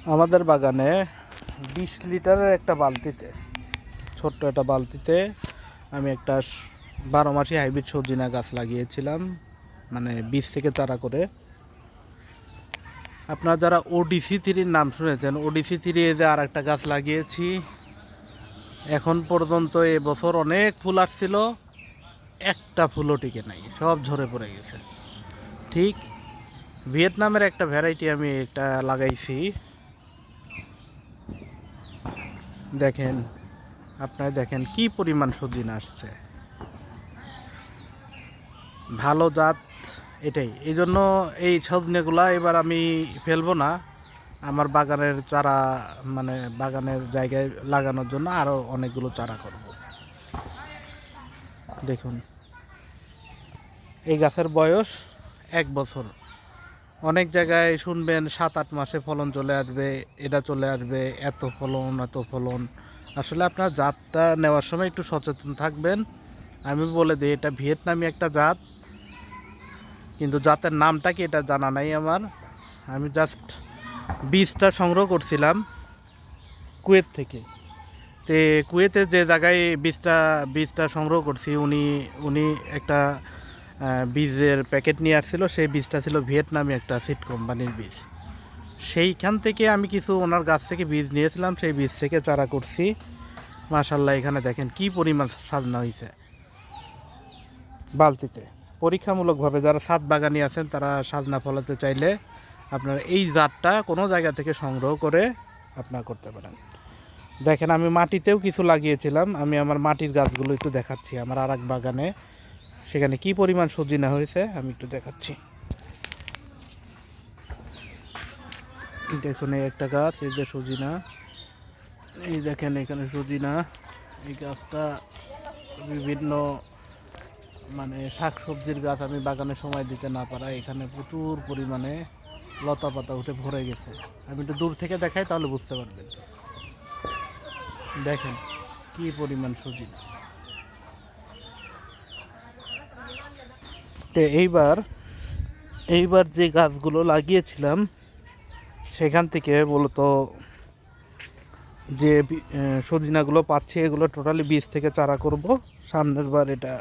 আমাদের বাগানে 20 লিটারের একটা বালতিতে, ছোট্ট একটা বালতিতে আমি একটা 12 মাসি হাইব্রিড সজনা গাছ লাগিয়েছিলাম, মানে বীজ থেকে চারা করে। আপনারা যারা ODC3 নাম শুনেছেন, ODC3 যে আর একটা গাছ লাগিয়েছি। এখন পর্যন্ত এবছর অনেক ফুল আসছিল, একটা ফুলও টিকে নাই, সব ঝরে পড়ে গেছে। ঠিক ভিয়েতনামের একটা ভ্যারাইটি আমি একটা লাগাইছি, দেখেন আপনারা দেখেন কি পরিমাণ সজনা আসছে, ভালো জাত এটাই। এই জন্য এই সজনেগুলা এবার আমি ফেলবো না, আমার বাগানের চারা, মানে বাগানের জায়গায় লাগানোর জন্য আরও অনেকগুলো চারা করব। দেখুন এই গাছের বয়স 1 বছর। অনেক জায়গায় শুনবেন 7-8 মাসে ফলন চলে আসবে, এটা চলে আসবে, এত ফলন এত ফলন। আসলে আপনার জাতটা নেওয়ার সময় একটু সচেতন থাকবেন। আমি বলে দিই, এটা ভিয়েতনামি একটা জাত, কিন্তু জাতের নামটা কি এটা জানা নাই আমার। আমি জাস্ট বীজটা সংগ্রহ করছিলাম কুয়েত থেকে। তে কুয়েতে যে জায়গায় বীজটা সংগ্রহ করছি, উনি একটা বীজের প্যাকেট নিয়ে আসছিল। সেই বীজটা ছিল ভিয়েতনামি একটা সিড কোম্পানির বীজ। সেইখান থেকে আমি কিছু ওনার গাছ থেকে বীজ নিয়েছিলাম, সেই বীজ থেকে চারা করছি। মাশাআল্লাহ, এখানে দেখেন কি পরিমাণ সাজানো হয়েছে বালতিতে। পরীক্ষামূলকভাবে যারা ছাদ বাগানি আছেন, তারা সাজনা ফলাতে চাইলে আপনারা এই জাতটা কোনো জায়গা থেকে সংগ্রহ করে আপনারা করতে পারেন। দেখেন আমি মাটিতেও কিছু লাগিয়েছিলাম, আমি আমার মাটির গাছগুলো একটু দেখাচ্ছি। আমার আর এক বাগানে সেখানে কি পরিমাণ সজনা হয়েছে আমি একটু দেখাচ্ছি। দেখুন এই একটা গাছ, এই যে সজনা, এই দেখেন এখানে সজনা। এই গাছটা বিভিন্ন মানে শাকসবজির গাছ আমি বাগানে সময় দিতে না পারা, এখানে প্রচুর পরিমাণে লতা পাতা উঠে ভরে গেছে। আমি একটু দূর থেকে দেখাই, তাহলে বুঝতে পারবেন। দেখেন কি পরিমাণ সজনা। তো এইবার যে গাছগুলো লাগিয়েছিলাম সেখান থেকে মূলত যে সজনাগুলো পাচ্ছি, এগুলো টোটালি বীজ থেকে চারা করব। সামনের বার এটা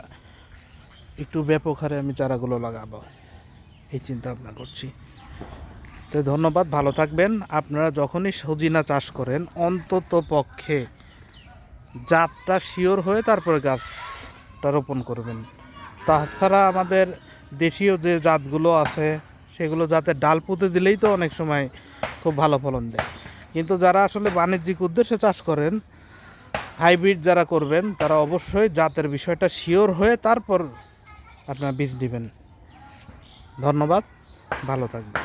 একটু ব্যাপক হারে আমি চারাগুলো লাগাবো, এই চিন্তা ভাবনা করছি। তো ধন্যবাদ, ভালো থাকবেন। আপনারা যখনই সজনা চাষ করেন, অন্তত পক্ষে জাতটা শিওর হয়ে তারপরে গাছটা রোপণ করবেন। তাছাড়া আমাদের দেশীয় যে জাতগুলো আছে, সেগুলো জাতের ডাল পুঁতে দিলেই তো অনেক সময় খুব ভালো ফলন দেয়। কিন্তু যারা আসলে বাণিজ্যিক উদ্দেশ্যে চাষ করেন, হাইব্রিড যারা করবেন, তারা অবশ্যই জাতের বিষয়টা শিওর হয়ে তারপর আপনারা বীজ দিবেন। ধন্যবাদ, ভালো থাকবেন।